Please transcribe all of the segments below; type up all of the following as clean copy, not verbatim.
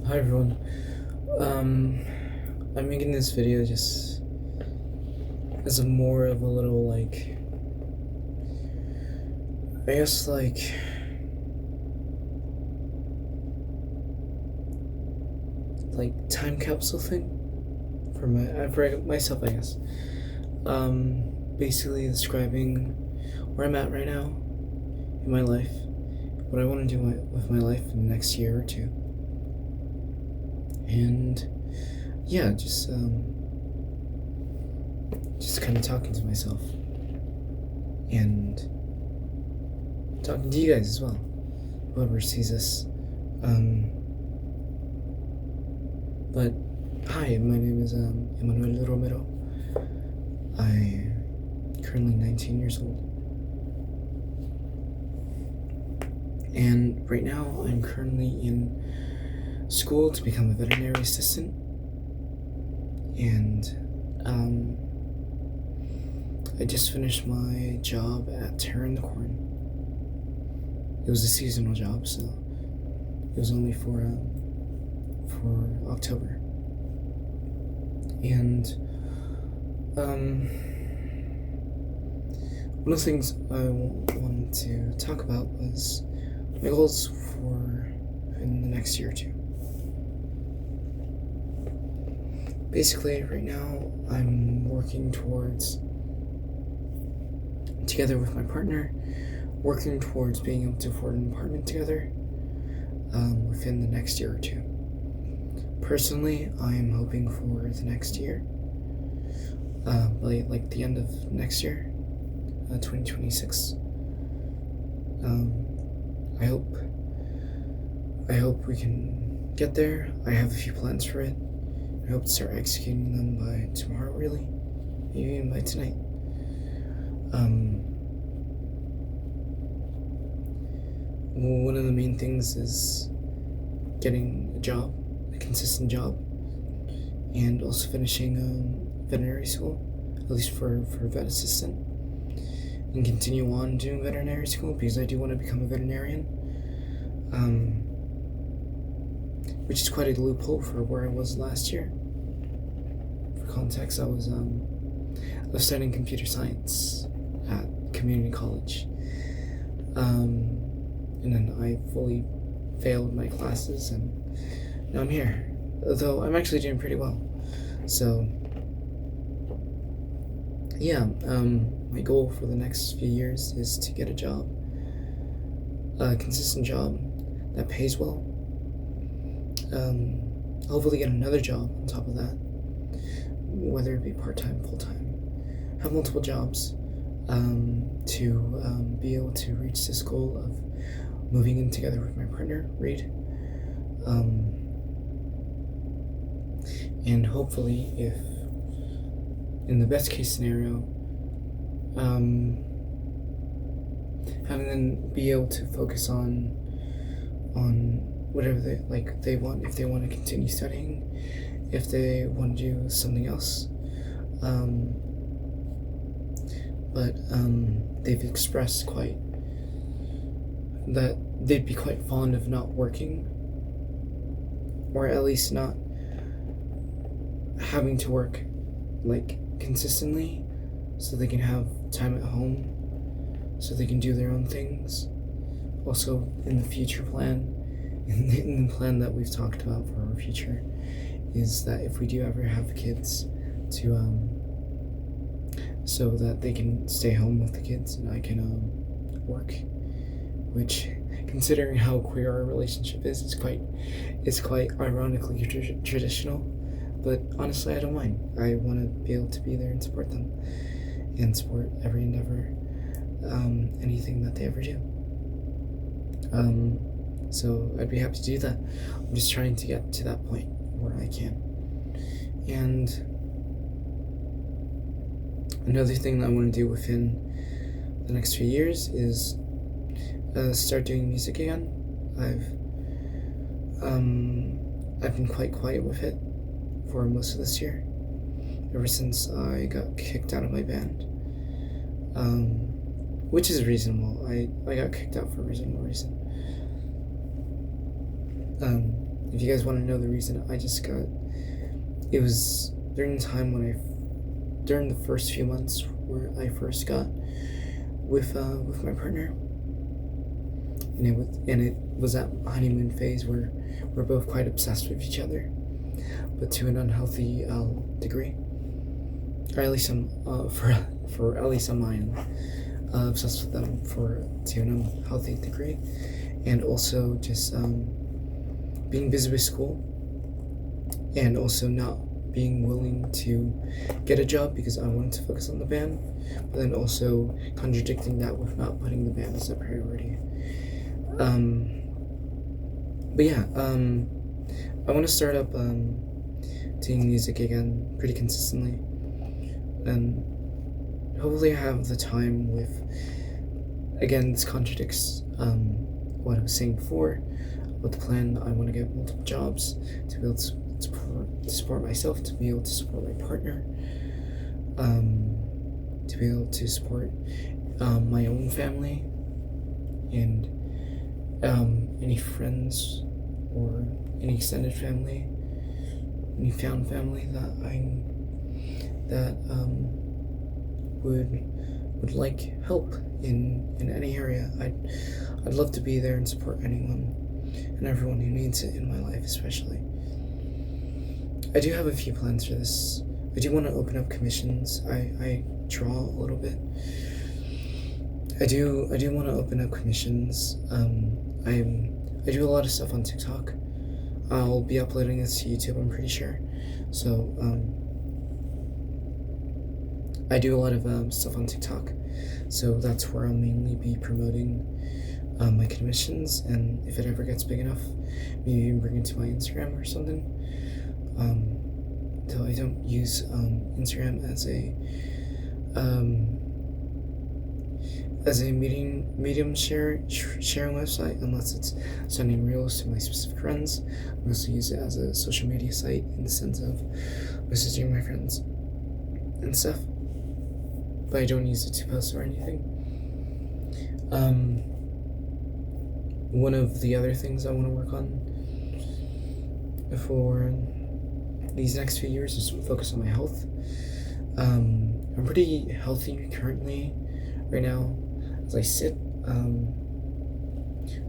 Hi everyone. I'm making this video just as a more of a little I guess time capsule thing for myself, I guess. Basically describing where I'm at right now in my life, what I want to do with my life in the next year or two, and yeah, just kind of talking to myself and talking to you guys as well, whoever sees this. But hi, my name is Emmanuel Romero. I'm currently 19 years old, and right now I'm currently in school to become a veterinary assistant. And I just finished my job at Terra in the Corn. It was a seasonal job, so it was only for October. And one of the things I wanted to talk about was my goals for in the next year or two. Basically, right now I'm working together with my partner, working towards being able to afford an apartment together within the next year or two. Personally, I am hoping for the next year, like the end of next year, 2026. I hope we can get there. I have a few plans for it. I hope to start executing them by tomorrow, really, maybe even by tonight. One of the main things is getting a job, a consistent job, and also finishing veterinary school, at least for vet assistant, and continue on doing veterinary school because I do want to become a veterinarian, which is quite a loophole for where I was last year. For context, I was studying computer science at community college, and then I fully failed my classes, and now I'm here. Though I'm actually doing pretty well. So yeah, my goal for the next few years is to get a job, a consistent job that pays well. Hopefully get another job on top of that, whether it be part-time, full-time, have multiple jobs, to be able to reach this goal of moving in together with my partner, Reed. And hopefully, if in the best case scenario, having them be able to focus on whatever they want, if they want to continue studying, if they want to do something else. But they've expressed that they'd be quite fond of not working, or at least not having to work consistently, so they can have time at home, so they can do their own things. Also, in the future plan, in the plan that we've talked about for our future, is that if we do ever have kids, to so that they can stay home with the kids and I can work, which, considering how queer our relationship is quite ironically traditional. But honestly, I don't mind. I want to be able to be there and support them, and support every endeavor, anything that they ever do. So I'd be happy to do that. I'm just trying to get to that point where I can. And another thing that I want to do within the next few years is start doing music again. I've been quite quiet with it for most of this year, ever since I got kicked out of my band, which is reasonable. I got kicked out for a reasonable reason. if you guys want to know the reason, it was during the time during the first few months where I first got with my partner, and it was that honeymoon phase where we're both quite obsessed with each other, but to an unhealthy degree, or at least for at least on my end, obsessed with them to an unhealthy degree, and also just being busy with school, and also not being willing to get a job because I wanted to focus on the band, but then also contradicting that with not putting the band as a priority. But yeah, I want to start up doing music again pretty consistently, and hopefully I have the time with, again, this contradicts what I was saying before about the plan. I want to get multiple jobs to be able to support myself, to be able to support my partner, to be able to support my own family, and any friends or any extended family, any found family that would like help in any area. I'd love to be there and support anyone and everyone who needs it in my life, especially. I do have a few plans for this. I do want to open up commissions. I draw a little bit. I do want to open up commissions. I do a lot of stuff on TikTok. I'll be uploading this to YouTube, I'm pretty sure. So I do a lot of stuff on TikTok. So that's where I'll mainly be promoting my commissions, and if it ever gets big enough, maybe even bring it to my Instagram or something. Though I don't use Instagram as a medium sharing website unless it's sending reels to my specific friends. I mostly use it as a social media site in the sense of messaging my friends and stuff, but I don't use it to post or anything. One of the other things I want to work on for these next few years is focus on my health. I'm pretty healthy currently right now as I sit,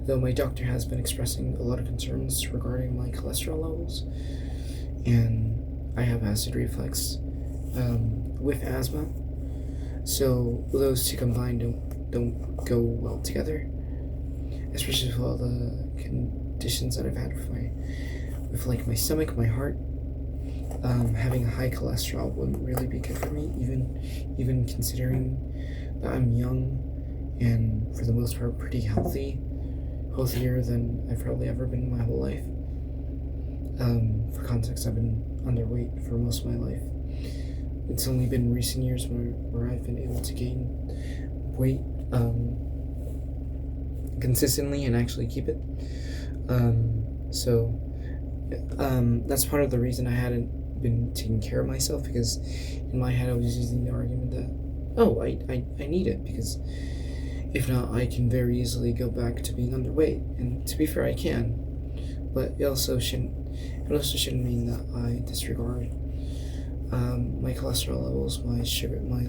though my doctor has been expressing a lot of concerns regarding my cholesterol levels, and I have acid reflux with asthma, so those two combined don't go well together, especially with all the conditions that I've had with my stomach, my heart. Having a high cholesterol wouldn't really be good for me, even considering that I'm young and for the most part pretty healthier than I've probably ever been in my whole life. For context, I've been underweight for most of my life. It's only been in recent years where I've been able to gain weight consistently and actually keep it. So that's part of the reason I hadn't been taking care of myself, because in my head I was using the argument that, oh, I need it, because if not, I can very easily go back to being underweight. And to be fair, I can, but it also shouldn't mean that I disregard my cholesterol levels, my sugar, my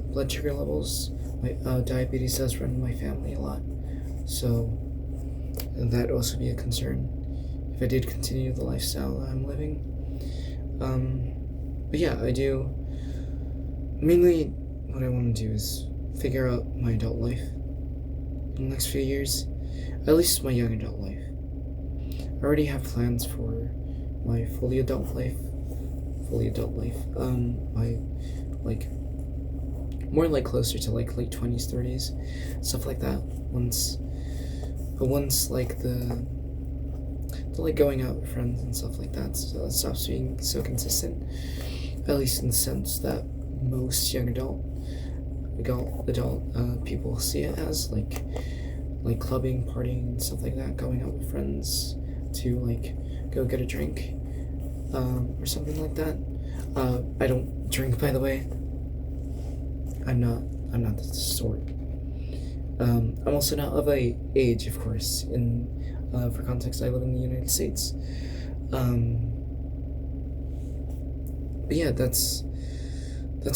blood sugar levels. My diabetes does run in my family a lot, so that'd also be a concern if I did continue the lifestyle that I'm living. But yeah, I do. Mainly, what I want to do is figure out my adult life in the next few years, at least my young adult life. I already have plans for my fully adult life. My more like closer to like late 20s, 30s, stuff like that. Once like the like going out with friends and stuff like that, so it stops being so consistent, at least in the sense that most young adult people see it as, like clubbing, partying, and stuff like that, going out with friends to like go get a drink, or something like that. I don't drink, by the way. I'm not the sort. I'm also not of a age, of course, and For context, I live in the United States. But yeah, that's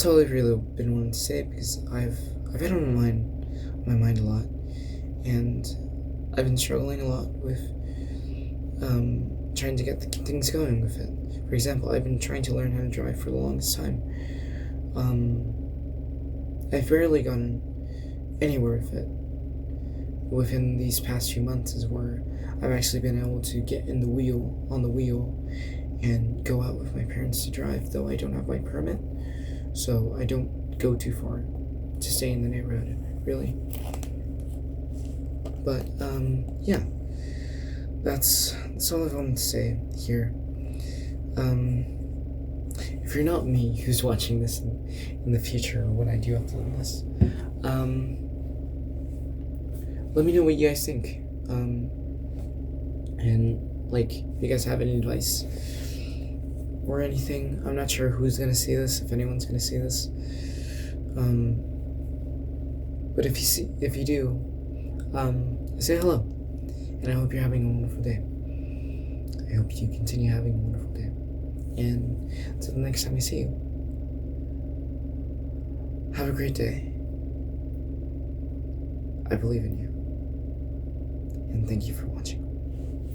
all I've really been wanting to say, because I've had on my mind a lot, and I've been struggling a lot with trying to get things going with it. For example, I've been trying to learn how to drive for the longest time. I've barely gotten anywhere with it. Within these past few months is where I've actually been able to get on the wheel, and go out with my parents to drive, though I don't have my permit, so I don't go too far to stay in the neighborhood, really. But, yeah, that's all I wanted to say here. If you're not me who's watching this in the future, or when I do upload this, let me know what you guys think. And, like, if you guys have any advice or anything. I'm not sure who's gonna see this, if anyone's gonna see this. But if you do, say hello. And I hope you're having a wonderful day. I hope you continue having a wonderful day. And until the next time I see you, have a great day. I believe in you. And thank you for watching.